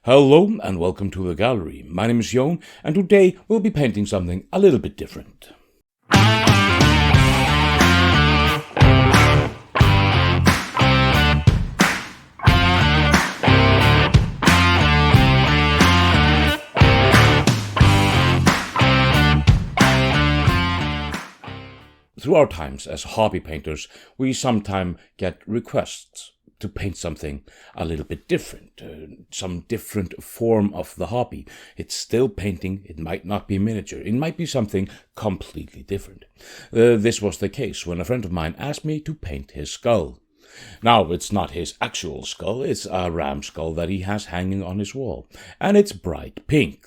Hello and welcome to the gallery. My name is Jon and today we'll be painting something a little bit different. Through our times as hobby painters, we sometimes get requests to paint something a little bit different, some different form of the hobby. It's still painting, it might not be miniature, it might be something completely different. This was the case when a friend of mine asked me to paint his skull. Now, it's not his actual skull, it's a ram skull that he has hanging on his wall, and it's bright pink.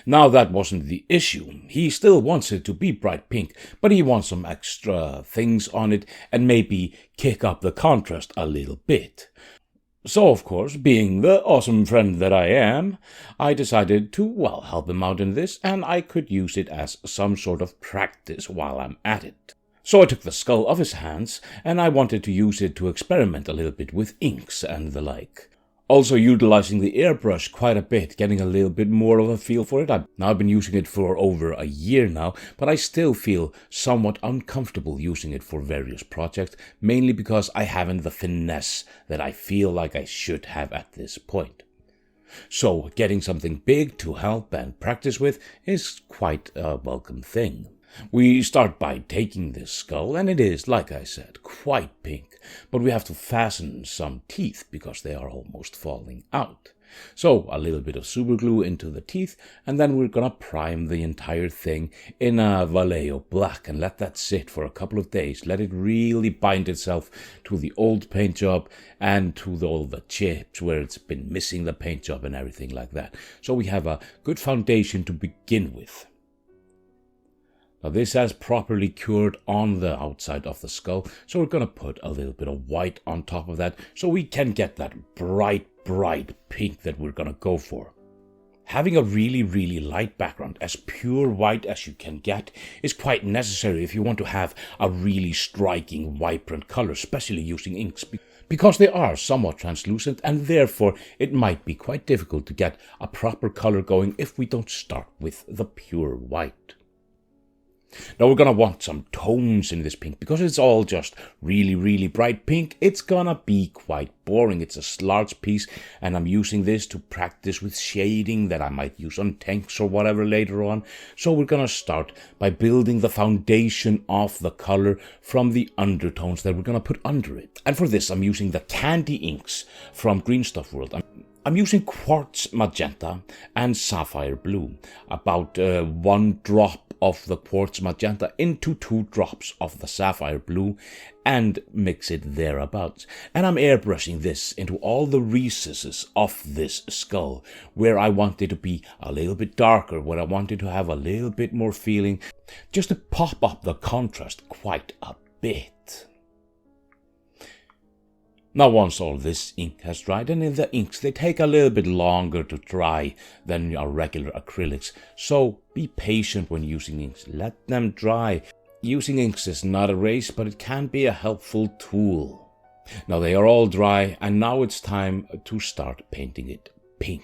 Now, that wasn't the issue. He still wants it to be bright pink, but he wants some extra things on it and maybe kick up the contrast a little bit. So, of course, being the awesome friend that I am, I decided to, help him out in this, and I could use it as some sort of practice while I'm at it. So I took the skull off his hands, and I wanted to use it to experiment a little bit with inks and the like. Also utilizing the airbrush quite a bit, getting a little bit more of a feel for it. I've been using it for over a year now, but I still feel somewhat uncomfortable using it for various projects, mainly because I haven't the finesse that I feel like I should have at this point. So getting something big to help and practice with is quite a welcome thing. We start by taking this skull, and it is, like I said, quite pink, but we have to fasten some teeth because they are almost falling out. So a little bit of super glue into the teeth, and then we're gonna prime the entire thing in a Vallejo black and let that sit for a couple of days. Let it really bind itself to the old paint job and to all the chips where it's been missing the paint job and everything like that. So we have a good foundation to begin with. Now this has properly cured on the outside of the skull, so we're going to put a little bit of white on top of that so we can get that bright pink that we're going to go for. Having a really light background, as pure white as you can get, is quite necessary if you want to have a really striking, vibrant color, especially using inks, because they are somewhat translucent and therefore it might be quite difficult to get a proper color going if we don't start with the pure white. Now we're gonna want some tones in this pink because it's all just really bright pink. It's gonna be quite boring. It's a large piece and I'm using this to practice with shading that I might use on tanks or whatever later on. So we're gonna start by building the foundation of the color from the undertones that we're gonna put under it. And for this I'm using the candy inks from Green Stuff World. I'm using quartz magenta and sapphire blue, about 1 drop of the quartz magenta into 2 drops of the sapphire blue and mix it thereabouts. And I'm airbrushing this into all the recesses of this skull where I want it to be a little bit darker, where I want it to have a little bit more feeling, just to pop up the contrast quite a bit. Now once all this ink has dried, and in the inks they take a little bit longer to dry than our regular acrylics, so be patient when using inks, let them dry. Using inks is not a race, but it can be a helpful tool. Now they are all dry, and now it's time to start painting it pink.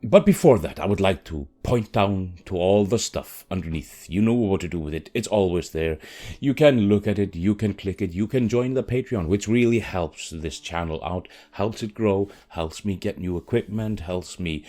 But before that, I would like to point down to all the stuff underneath. You know what to do with it. It's always there. You can look at it, you can click it, you can join the Patreon, which really helps this channel out, helps it grow, helps me get new equipment, helps me,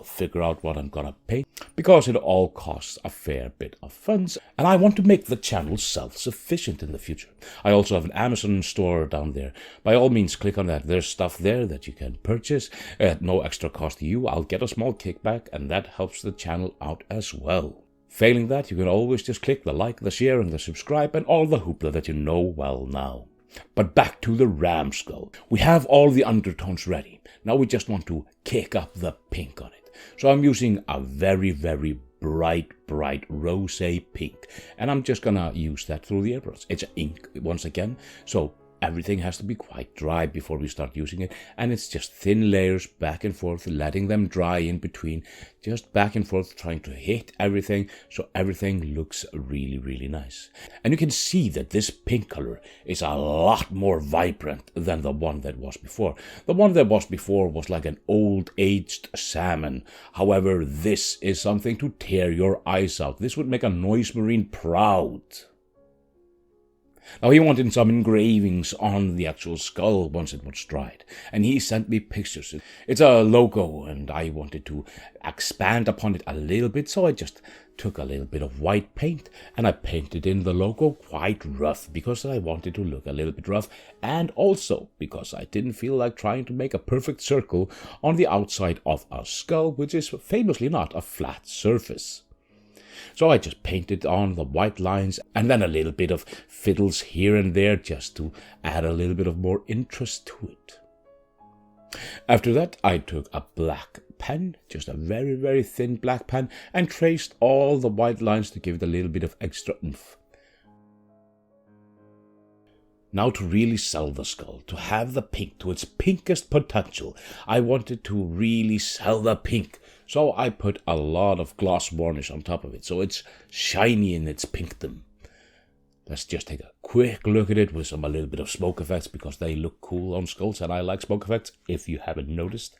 figure out what I'm gonna paint, because it all costs a fair bit of funds, and I want to make the channel self-sufficient in the future. I also have an Amazon store down there. By all means, click on that. There's stuff there that you can purchase at no extra cost to you. I'll get a small kickback, and that helps the channel out as well. Failing that, you can always just click the like, the share, and the subscribe, and all the hoopla that you know well now. But back to the ram skull. We have all the undertones ready. Now we just want to kick up the pink on it. So I'm using a very bright rosé pink, and I'm just gonna use that through the airbrush. It's ink once again, so everything has to be quite dry before we start using it, and it's just thin layers back and forth, letting them dry in between, just back and forth, trying to hit everything so everything looks really, really nice. And you can see that this pink color is a lot more vibrant than the one that was before. The one that was before was like an old aged salmon. However, this is something to tear your eyes out. This would make a noise marine proud. Now he wanted some engravings on the actual skull once it was dried, and he sent me pictures. It's a logo, and I wanted to expand upon it a little bit, so I just took a little bit of white paint and I painted in the logo quite rough because I wanted to look a little bit rough, and also because I didn't feel like trying to make a perfect circle on the outside of a skull, which is famously not a flat surface. So I just painted on the white lines and then a little bit of fiddles here and there just to add a little bit of more interest to it. After that, I took a black pen, just a very, very thin black pen, and traced all the white lines to give it a little bit of extra oomph. Now to really sell the skull, to have the pink to its pinkest potential, I wanted to really sell the pink. So I put a lot of gloss varnish on top of it, so it's shiny in its pinkdom. Let's just take a quick look at it with a little bit of smoke effects, because they look cool on skulls, and I like smoke effects, if you haven't noticed.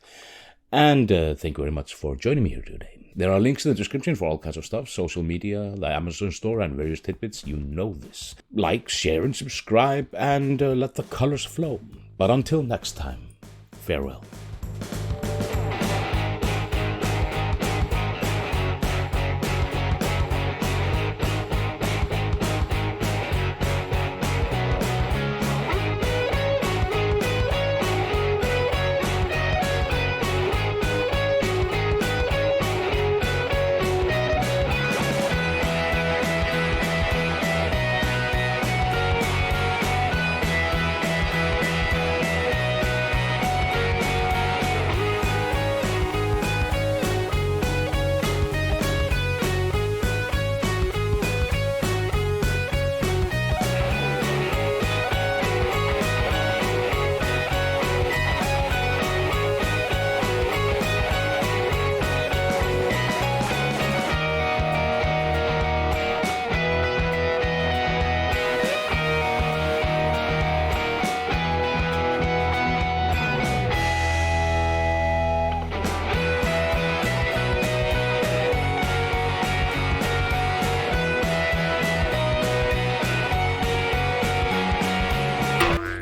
And thank you very much for joining me here today. There are links in the description for all kinds of stuff, social media, the Amazon store, and various tidbits. You know this. Like, share, and subscribe, and let the colors flow. But until next time, farewell.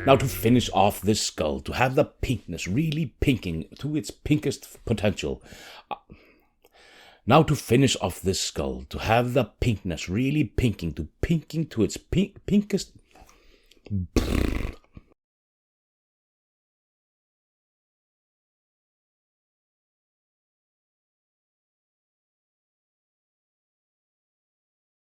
Now to finish off this skull, to have the pinkness really pinking to its pinkest potential. Now to finish off this skull, to have the pinkness really pinking to its pinkest...